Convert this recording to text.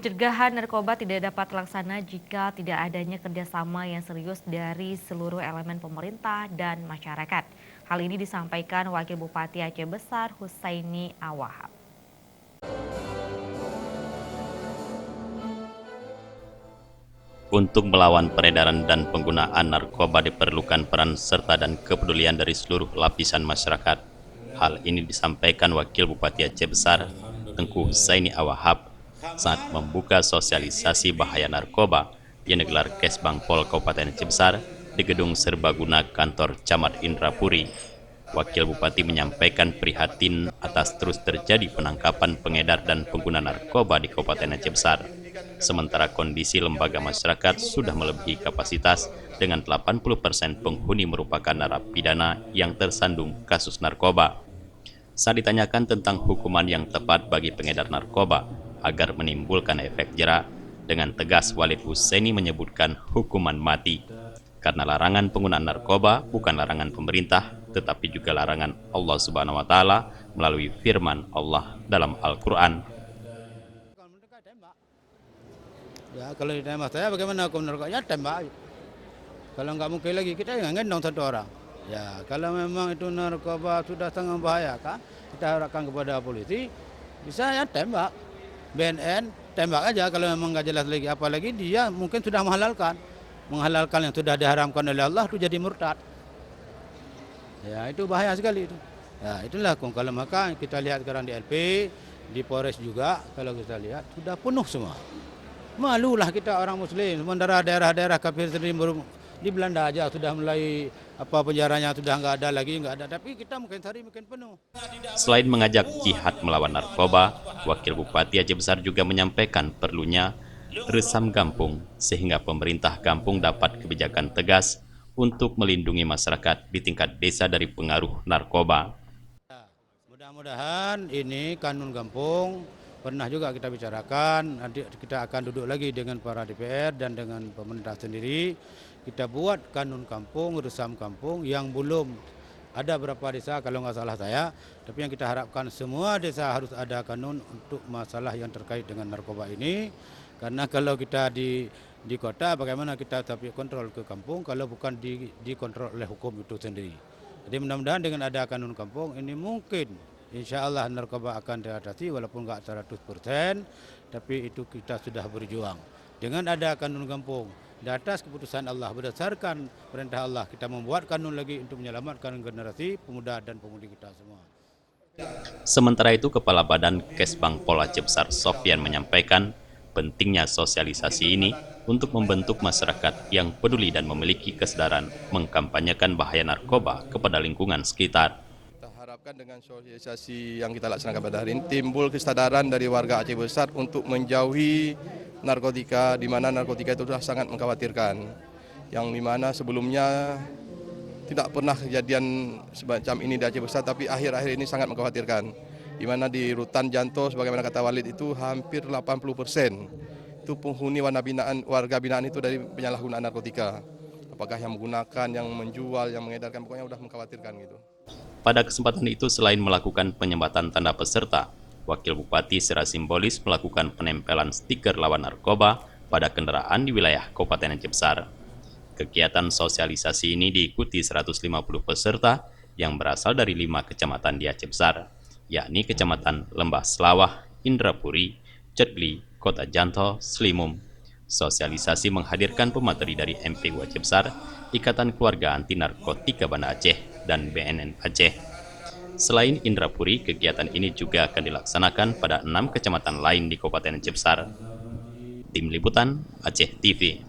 Pencegahan narkoba tidak dapat terlaksana jika tidak adanya kerjasama yang serius dari seluruh elemen pemerintah dan masyarakat. Hal ini disampaikan Wakil Bupati Aceh Besar Husaini Awahab. Untuk melawan peredaran dan penggunaan narkoba diperlukan peran serta dan kepedulian dari seluruh lapisan masyarakat. Hal ini disampaikan Wakil Bupati Aceh Besar, Tengku Husaini Awahab, saat membuka sosialisasi bahaya narkoba yang digelar Kesbangpol Kabupaten Aceh Besar di Gedung Serbaguna Kantor Camat Indrapuri. Wakil Bupati menyampaikan prihatin atas terus terjadi penangkapan pengedar dan pengguna narkoba di Kabupaten Aceh Besar. Sementara kondisi lembaga masyarakat sudah melebihi kapasitas dengan 80% penghuni merupakan narapidana yang tersandung kasus narkoba. Saat ditanyakan tentang hukuman yang tepat bagi pengedar narkoba agar menimbulkan efek jera, dengan tegas Walid Husaini menyebutkan hukuman mati. Karena larangan penggunaan narkoba bukan larangan pemerintah, tetapi juga larangan Allah Subhanahu wa Ta'ala melalui firman Allah dalam Al-Quran. Ya, kalau ditembak saya bagaimana hukum narkobanya, tembak. Kalau nggak mungkin lagi kita yang gendong satu orang. Ya, kalau memang itu narkoba sudah sangat membahayakan, kita harapkan kepada polisi bisa ya tembak. BNN tembak aja kalau memang nggak jelas lagi. Apalagi dia mungkin sudah menghalalkan yang sudah diharamkan oleh Allah itu jadi murtad. Ya, itu bahaya sekali itu. Ya, itulah kalau maka kita lihat sekarang di LP, di Polres juga kalau kita lihat sudah penuh semua. Malulah kita orang muslim, sementara daerah-daerah kafir sendiri di Belanda aja sudah mulai penjaranya sudah nggak ada, tapi kita mungkin hari mungkin penuh. Selain mengajak jihad melawan narkoba, Wakil Bupati Aceh Besar juga menyampaikan perlunya resam kampung sehingga pemerintah kampung dapat kebijakan tegas untuk melindungi masyarakat di tingkat desa dari pengaruh narkoba. Mudah-mudahan ini kanun kampung pernah juga kita bicarakan, nanti kita akan duduk lagi dengan para DPR dan dengan pemerintah sendiri. Kita buat kanun kampung, resam kampung yang belum ada berapa desa kalau nggak salah saya. Tapi yang kita harapkan semua desa harus ada kanun untuk masalah yang terkait dengan narkoba ini. Karena kalau kita di kota bagaimana kita tapi kontrol ke kampung kalau bukan dikontrol oleh hukum itu sendiri. Jadi mudah-mudahan dengan ada kanun kampung ini mungkin insya Allah narkoba akan teratasi walaupun nggak 100%, tapi itu kita sudah berjuang. Dengan ada kanun kampung, di atas keputusan Allah, berdasarkan perintah Allah, kita membuat kanun lagi untuk menyelamatkan generasi pemuda dan pemudi kita semua. Sementara itu, Kepala Badan Kesbangpol Aceh Besar Sofyan menyampaikan pentingnya sosialisasi ini untuk membentuk masyarakat yang peduli dan memiliki kesadaran mengkampanyekan bahaya narkoba kepada lingkungan sekitar. Harapkan dengan sosialisasi yang kita laksanakan pada hari ini timbul kesadaran dari warga Aceh Besar untuk menjauhi narkotika, di mana narkotika itu sudah sangat mengkhawatirkan, yang dimana sebelumnya tidak pernah kejadian semacam ini di Aceh Besar, tapi akhir-akhir ini sangat mengkhawatirkan, di mana di Rutan Janto sebagaimana kata Walid itu hampir 80% itu penghuni warga binaan itu dari penyalahgunaan narkotika. Apakah yang menggunakan, yang menjual, yang mengedarkan, pokoknya sudah mengkhawatirkan gitu. Pada kesempatan itu, selain melakukan penyembatan tanda peserta, Wakil Bupati secara simbolis melakukan penempelan stiker lawan narkoba pada kendaraan di wilayah Kabupaten Aceh Besar. Kegiatan sosialisasi ini diikuti 150 peserta yang berasal dari 5 kecamatan di Aceh Besar, yakni Kecamatan Lembah Selawah, Indrapuri, Cetli, Kota Janto, Slimum. Sosialisasi menghadirkan pemateri dari MPU Aceh Besar, Ikatan Keluarga Anti Narkotika Banda Aceh, dan BNN Aceh. Selain Indrapuri, kegiatan ini juga akan dilaksanakan pada 6 kecamatan lain di Kabupaten Aceh Besar. Tim Liputan Aceh TV.